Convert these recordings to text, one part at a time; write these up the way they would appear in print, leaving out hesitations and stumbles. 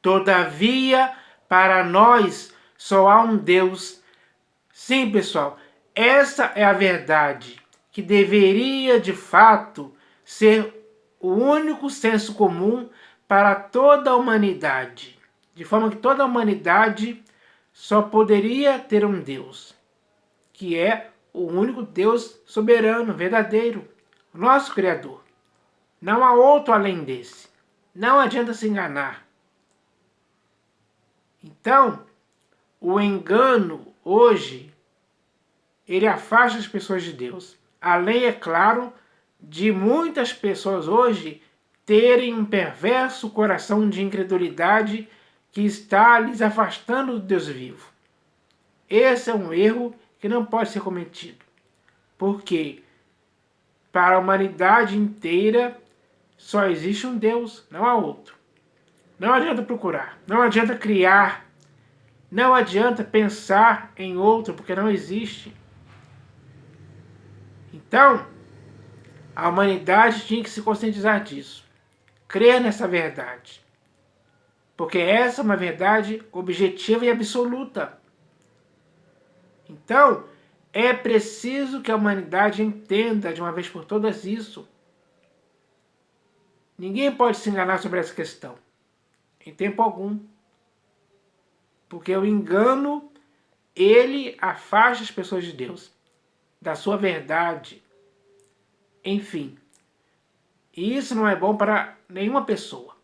Todavia, para nós só há um Deus. Sim, pessoal, essa é a verdade que deveria de fato ser o único senso comum para toda a humanidade, de forma que toda a humanidade só poderia ter um Deus, que é o único Deus soberano, verdadeiro, nosso Criador. Não há outro além desse. Não adianta se enganar. Então, o engano hoje, ele afasta as pessoas de Deus. Além, é claro, de muitas pessoas hoje terem um perverso coração de incredulidade que está lhes afastando do Deus vivo. Esse é um erro que não pode ser cometido. Porque para a humanidade inteira só existe um Deus, não há outro. Não adianta procurar, não adianta criar, não adianta pensar em outro, porque não existe. Então, a humanidade tinha que se conscientizar disso. Crer nessa verdade. Porque essa é uma verdade objetiva e absoluta. Então, é preciso que a humanidade entenda de uma vez por todas isso. Ninguém pode se enganar sobre essa questão, em tempo algum. Porque o engano, ele afasta as pessoas de Deus, da sua verdade. Enfim, e isso não é bom para nenhuma pessoa.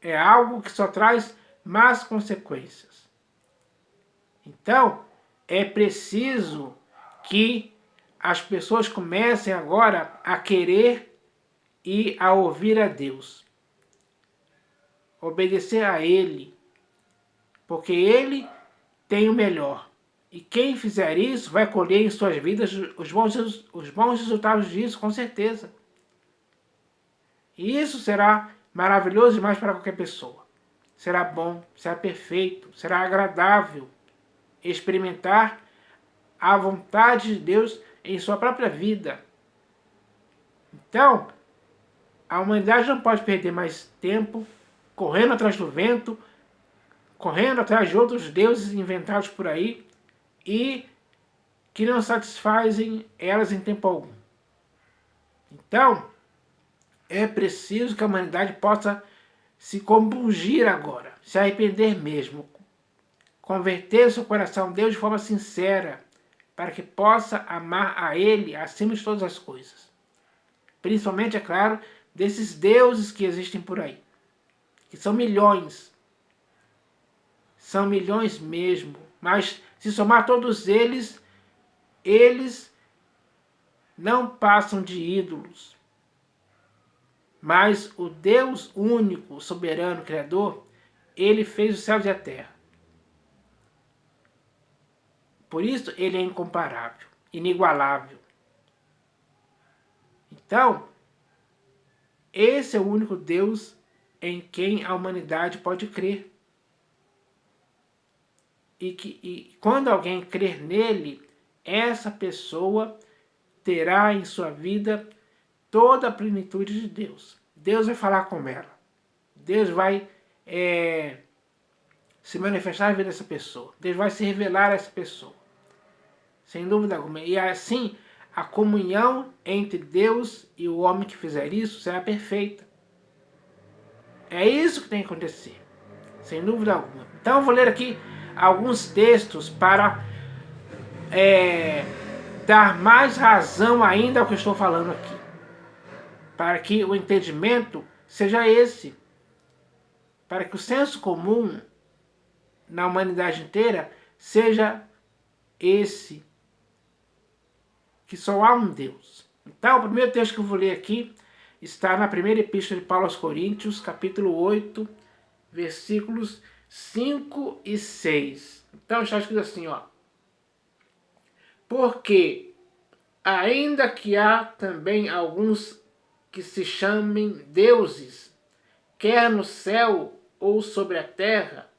É algo que só traz más consequências. Então, é preciso que as pessoas comecem agora a querer e a ouvir a Deus. Obedecer a Ele, porque Ele tem o melhor. E quem fizer isso vai colher em suas vidas os bons resultados disso, com certeza. E isso será maravilhoso demais para qualquer pessoa. Será bom, será perfeito, será agradável experimentar a vontade de Deus em sua própria vida. Então, a humanidade não pode perder mais tempo correndo atrás do vento, correndo atrás de outros deuses inventados por aí e que não satisfazem elas em tempo algum. Então, é preciso que a humanidade possa se compungir agora, se arrepender mesmo, converter seu coração a Deus de forma sincera, para que possa amar a Ele acima de todas as coisas. Principalmente, é claro, desses deuses que existem por aí, que são milhões. São milhões mesmo, mas se somar todos eles, eles não passam de ídolos. Mas o Deus único, soberano, criador, ele fez os céus e a terra. Por isso ele é incomparável, inigualável. Então, esse é o único Deus em quem a humanidade pode crer. E quando alguém crer nele, essa pessoa terá em sua vida toda a plenitude de Deus. Deus vai falar com ela. Deus vai se manifestar na vida dessa pessoa. Deus vai se revelar a essa pessoa. Sem dúvida alguma. E assim, a comunhão entre Deus e o homem que fizer isso será perfeita. É isso que tem que acontecer. Sem dúvida alguma. Então eu vou ler aqui alguns textos para dar mais razão ainda ao que eu estou falando aqui. Para que o entendimento seja esse. Para que o senso comum na humanidade inteira seja esse. Que só há um Deus. Então, o primeiro texto que eu vou ler aqui está na primeira epístola de Paulo aos Coríntios, capítulo 8, versículos 5 e 6. Então, está escrito assim, ó. Porque, ainda que há também alguns que se chamem deuses, quer no céu ou sobre a terra,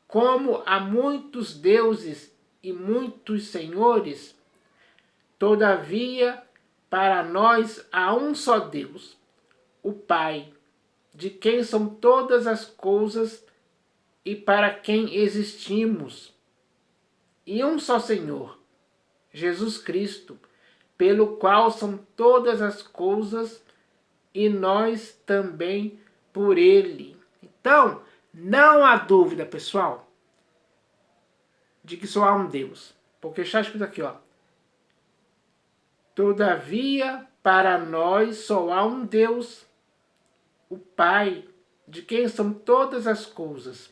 como há muitos deuses e muitos senhores, todavia, para nós há um só Deus, o Pai, de quem são todas as coisas e para quem existimos, e um só Senhor, Jesus Cristo, pelo qual são todas as coisas e nós também por Ele. Então, não há dúvida, pessoal, de que só há um Deus. Porque está escrito aqui, ó. Todavia, para nós só há um Deus, o Pai, de quem são todas as coisas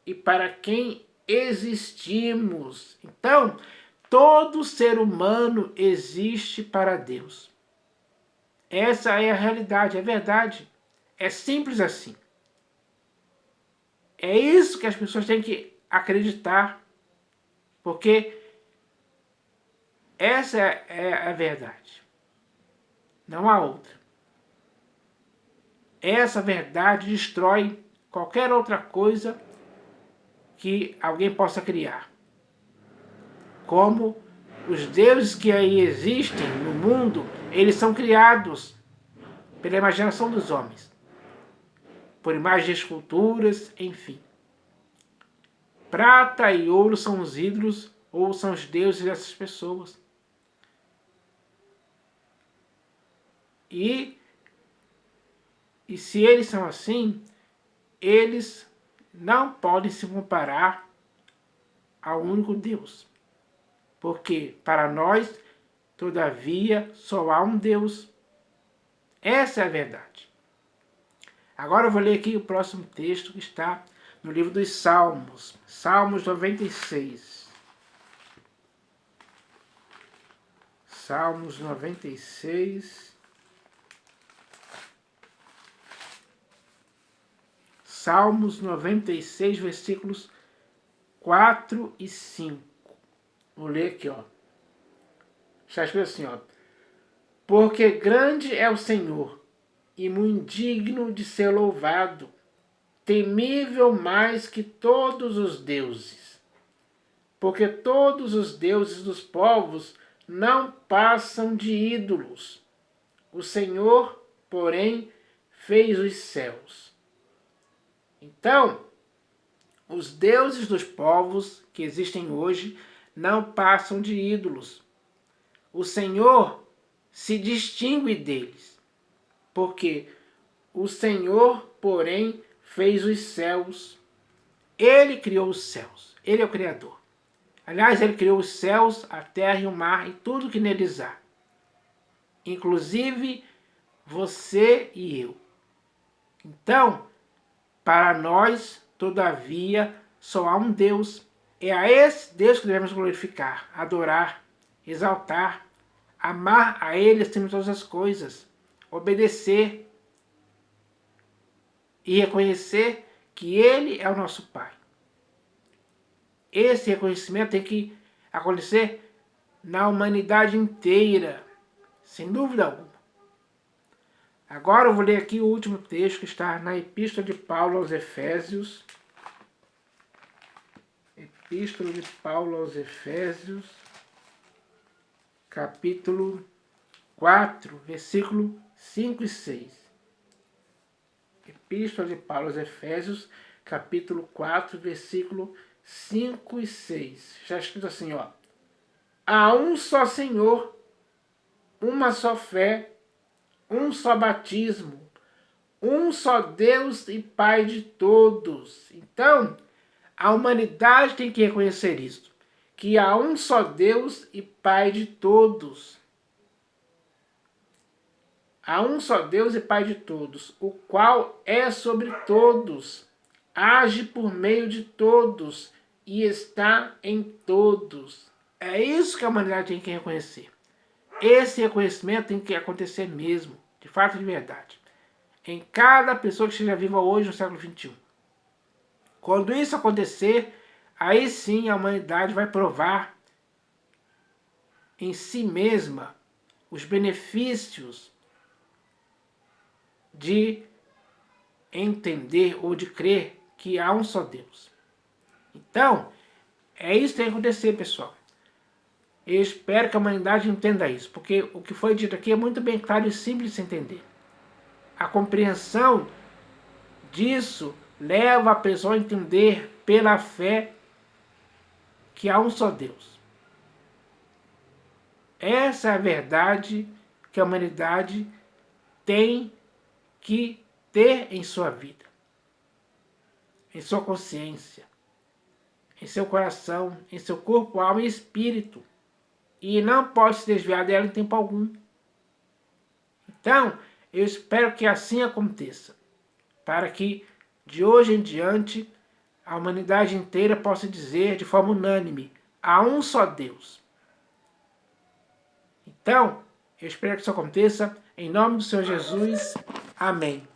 e para quem existimos. Então, todo ser humano existe para Deus. Essa é a realidade, é verdade. É simples assim. É isso que as pessoas têm que acreditar, porque essa é a verdade. Não há outra. Essa verdade destrói qualquer outra coisa que alguém possa criar. Como os deuses que aí existem no mundo, eles são criados pela imaginação dos homens, por imagens de esculturas, enfim. Prata e ouro são os ídolos ou são os deuses dessas pessoas. E se eles são assim, eles não podem se comparar ao único Deus. Porque para nós, todavia, só há um Deus. Essa é a verdade. Agora eu vou ler aqui o próximo texto que está no livro dos Salmos. Salmos 96. Salmos 96. Salmos 96, versículos 4 e 5. Vou ler aqui, ó. Está escrito assim, ó. Porque grande é o Senhor, e muito digno de ser louvado, temível mais que todos os deuses. Porque todos os deuses dos povos não passam de ídolos. O Senhor, porém, fez os céus. Então, os deuses dos povos que existem hoje não passam de ídolos. O Senhor se distingue deles, porque o Senhor, porém, fez os céus. Ele criou os céus. Ele é o Criador. Aliás, ele criou os céus, a terra e o mar e tudo que neles há. Inclusive você e eu. Então, para nós, todavia, só há um Deus. É a esse Deus que devemos glorificar, adorar, exaltar, amar a Ele acima de todas as coisas, obedecer e reconhecer que Ele é o nosso Pai. Esse reconhecimento tem que acontecer na humanidade inteira, sem dúvida alguma. Agora eu vou ler aqui o último texto que está na Epístola de Paulo aos Efésios. Epístola de Paulo aos Efésios, capítulo 4, versículo 5 e 6. Epístola de Paulo aos Efésios, capítulo 4, versículo 5 e 6. Já escrito assim, ó. Há um só Senhor, uma só fé, um só batismo, um só Deus e Pai de todos. Então, a humanidade tem que reconhecer isso, que há um só Deus e Pai de todos. Há um só Deus e Pai de todos, o qual é sobre todos, age por meio de todos e está em todos. É isso que a humanidade tem que reconhecer. Esse reconhecimento tem que acontecer mesmo, de fato, de verdade, em cada pessoa que esteja viva hoje no século XXI. Quando isso acontecer, aí sim a humanidade vai provar em si mesma os benefícios de entender ou de crer que há um só Deus. Então, é isso que tem que acontecer, pessoal. Eu espero que a humanidade entenda isso, porque o que foi dito aqui é muito bem claro e simples de se entender. A compreensão disso leva a pessoa a entender pela fé que há um só Deus. Essa é a verdade que a humanidade tem que ter em sua vida, em sua consciência, em seu coração, em seu corpo, alma e espírito. E não pode se desviar dela em tempo algum. Então, eu espero que assim aconteça, para que de hoje em diante a humanidade inteira possa dizer de forma unânime: há um só Deus. Então, eu espero que isso aconteça em nome do Senhor Jesus. Amém.